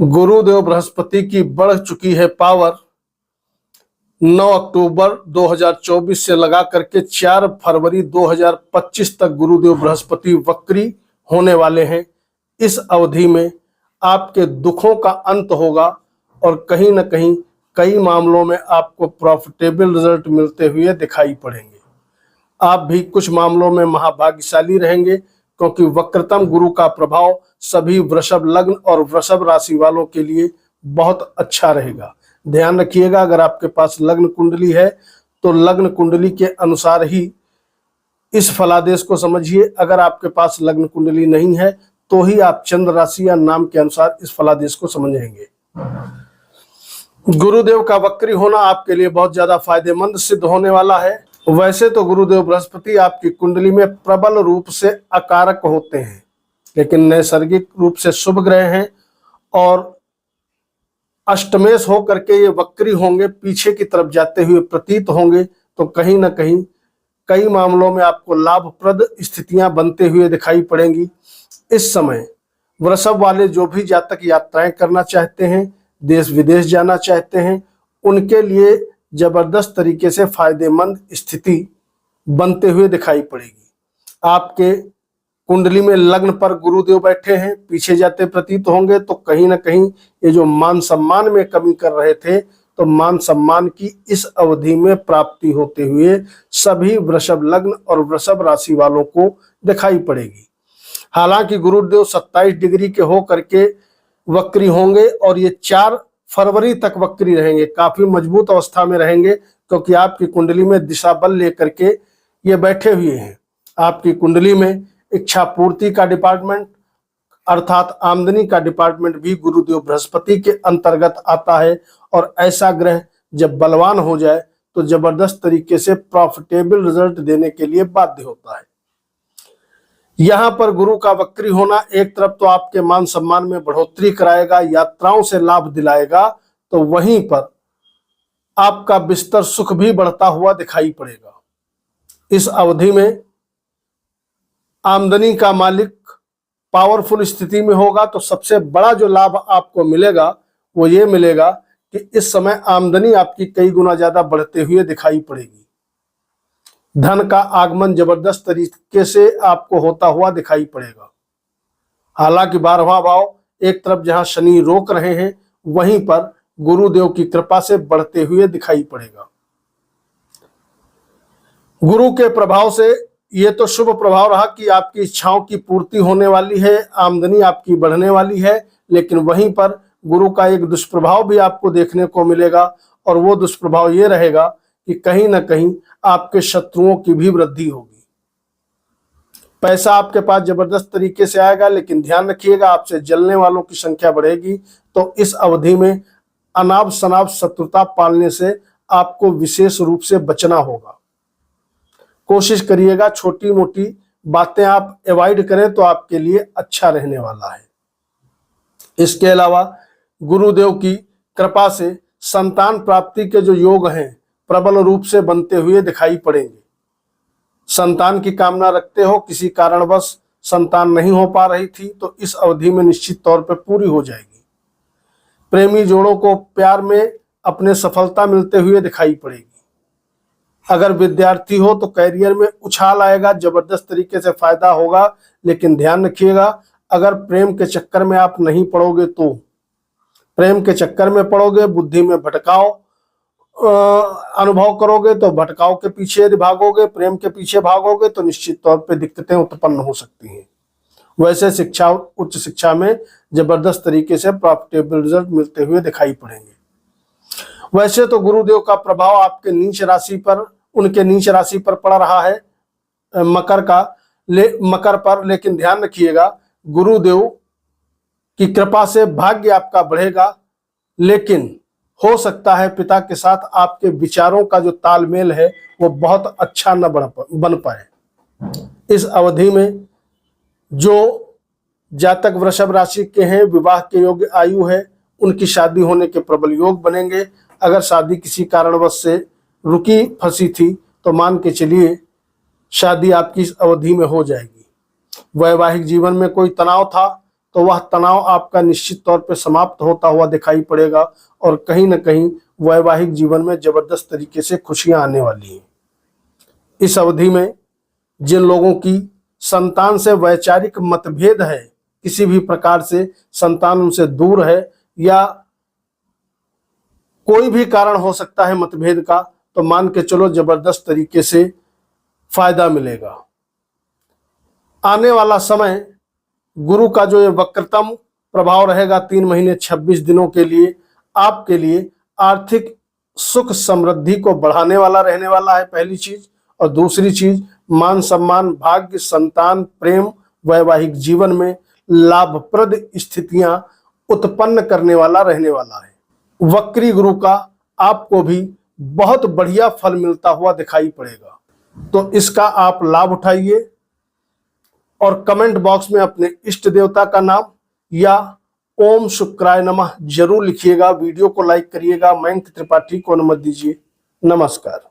गुरुदेव बृहस्पति की बढ़ चुकी है पावर। 9 अक्टूबर 2024 से लगा करके 4 फरवरी 2025 तक गुरुदेव बृहस्पति वक्री होने वाले हैं। इस अवधि में आपके दुखों का अंत होगा और कहीं न कहीं कई मामलों में आपको प्रॉफिटेबल रिजल्ट मिलते हुए दिखाई पड़ेंगे। आप भी कुछ मामलों में महाभाग्यशाली रहेंगे क्योंकि वक्रतम गुरु का प्रभाव सभी वृषभ लग्न और वृषभ राशि वालों के लिए बहुत अच्छा रहेगा। ध्यान रखिएगा, अगर आपके पास लग्न कुंडली है तो लग्न कुंडली के अनुसार ही इस फलादेश को समझिए। अगर आपके पास लग्न कुंडली नहीं है तो ही आप चंद्र राशि या नाम के अनुसार इस फलादेश को समझेंगे। गुरुदेव का वक्री होना आपके लिए बहुत ज्यादा फायदेमंद सिद्ध होने वाला है। वैसे तो गुरुदेव बृहस्पति आपकी कुंडली में प्रबल रूप से अकारक होते हैं, लेकिन नैसर्गिक रूप से शुभ ग्रह हैं और अष्टमेश होकर के ये वक्री होंगे, पीछे की तरफ जाते हुए प्रतीत होंगे, तो कहीं ना कहीं कई मामलों में आपको लाभप्रद स्थितियां बनते हुए दिखाई पड़ेंगी। इस समय वृषभ वाले जो भी जातक यात्राएं करना चाहते हैं, देश विदेश जाना चाहते हैं, उनके लिए जबरदस्त तरीके से फायदेमंद स्थिति बनते हुए दिखाई पड़ेगी। आपके कुंडली में लग्न पर गुरुदेव बैठे हैं, पीछे जाते प्रतीत होंगे, तो कहीं ना कहीं ये जो मान सम्मान में कमी कर रहे थे, तो मान सम्मान की इस अवधि में प्राप्ति होते हुए सभी वृषभ लग्न और वृषभ राशि वालों को दिखाई पड़ेगी। हालांकि गुरुदेव 27 डिग्री के हो करके वक्री होंगे और ये 4 फरवरी तक वक्री रहेंगे, काफी मजबूत अवस्था में रहेंगे क्योंकि आपकी कुंडली में दिशा बल लेकर के ये बैठे हुए हैं। आपकी कुंडली में इच्छा पूर्ति का डिपार्टमेंट अर्थात आमदनी का डिपार्टमेंट भी गुरुदेव बृहस्पति के अंतर्गत आता है और ऐसा ग्रह जब बलवान हो जाए तो जबरदस्त तरीके से प्रॉफिटेबल रिजल्ट देने के लिए बाध्य होता है। यहाँ पर गुरु का वक्री होना एक तरफ तो आपके मान सम्मान में बढ़ोतरी कराएगा, यात्राओं से लाभ दिलाएगा, तो वहीं पर आपका बिस्तर सुख भी बढ़ता हुआ दिखाई पड़ेगा। इस अवधि में आमदनी का मालिक पावरफुल स्थिति में होगा, तो सबसे बड़ा जो लाभ आपको मिलेगा वो ये मिलेगा कि इस समय आमदनी आपकी कई गुना ज्यादा बढ़ते हुए दिखाई पड़ेगी। धन का आगमन जबरदस्त तरीके से आपको होता हुआ दिखाई पड़ेगा। हालांकि 12वां भाव एक तरफ जहां शनि रोक रहे हैं, वहीं पर गुरुदेव की कृपा से बढ़ते हुए दिखाई पड़ेगा। गुरु के प्रभाव से ये तो शुभ प्रभाव रहा कि आपकी इच्छाओं की पूर्ति होने वाली है, आमदनी आपकी बढ़ने वाली है, लेकिन वहीं पर गुरु का एक दुष्प्रभाव भी आपको देखने को मिलेगा और वो दुष्प्रभाव ये रहेगा कि कहीं ना कहीं आपके शत्रुओं की भी वृद्धि होगी। पैसा आपके पास जबरदस्त तरीके से आएगा, लेकिन ध्यान रखिएगा आपसे जलने वालों की संख्या बढ़ेगी, तो इस अवधि में अनाप शनाप शत्रुता पालने से आपको विशेष रूप से बचना होगा। कोशिश करिएगा छोटी मोटी बातें आप अवॉइड करें तो आपके लिए अच्छा रहने वाला है। इसके अलावा गुरुदेव की कृपा से संतान प्राप्ति के जो योग हैं प्रबल रूप से बनते हुए दिखाई पड़ेंगे। संतान की कामना रखते हो, किसी कारणवश संतान नहीं हो पा रही थी, तो इस अवधि में निश्चित तौर पर पूरी हो जाएगी। प्रेमी जोड़ों को प्यार में अपने सफलता मिलते हुए दिखाई पड़ेगी। अगर विद्यार्थी हो तो कैरियर में उछाल आएगा, जबरदस्त तरीके से फायदा होगा, लेकिन ध्यान रखिएगा अगर प्रेम के चक्कर में आप नहीं पड़ोगे तो प्रेम के चक्कर में पड़ोगे, बुद्धि में भटकाव अनुभव करोगे, तो भटकाव के पीछे यदि भागोगे, प्रेम के पीछे भागोगे, तो निश्चित तौर पे दिक्कतें उत्पन्न हो सकती हैं। वैसे शिक्षा, उच्च शिक्षा में जबरदस्त तरीके से प्रॉफिटेबल रिजल्ट मिलते हुए दिखाई पड़ेंगे। वैसे तो गुरुदेव का प्रभाव आपके नीच राशि पर, उनके नीच राशि पर पड़ रहा है मकर पर, लेकिन ध्यान रखिएगा गुरुदेव की कृपा से भाग्य आपका बढ़ेगा, लेकिन हो सकता है पिता के साथ आपके विचारों का जो तालमेल है वो बहुत अच्छा न बन पाए। इस अवधि में जो जातक वृषभ राशि के हैं, विवाह के योग्य आयु है, उनकी शादी होने के प्रबल योग बनेंगे। अगर शादी किसी कारणवश से रुकी फंसी थी तो मान के चलिए शादी आपकी इस अवधि में हो जाएगी। वैवाहिक जीवन में कोई तनाव था तो वह तनाव आपका निश्चित तौर पर समाप्त होता हुआ दिखाई पड़ेगा और कहीं ना कहीं वैवाहिक जीवन में जबरदस्त तरीके से खुशियां आने वाली हैं। इस अवधि में जिन लोगों की संतान से वैचारिक मतभेद है, किसी भी प्रकार से संतान उनसे दूर है या कोई भी कारण हो सकता है मतभेद का, तो मान के चलो जबरदस्त तरीके से फायदा मिलेगा। आने वाला समय गुरु का जो ये वक्रतम प्रभाव रहेगा 3 महीने 26 दिनों के लिए, आपके लिए आर्थिक सुख समृद्धि को बढ़ाने वाला रहने वाला है, पहली चीज। और दूसरी चीज, मान सम्मान, भाग्य, संतान, प्रेम, वैवाहिक जीवन में लाभप्रद स्थितियां उत्पन्न करने वाला रहने वाला है। वक्री गुरु का आपको भी बहुत बढ़िया फल मिलता हुआ दिखाई पड़ेगा, तो इसका आप लाभ उठाइए और कमेंट बॉक्स में अपने इष्ट देवता का नाम या ओम शुक्राय नमः जरूर लिखिएगा। वीडियो को लाइक करिएगा। मयंक त्रिपाठी को अनुमति दीजिए। नमस्कार।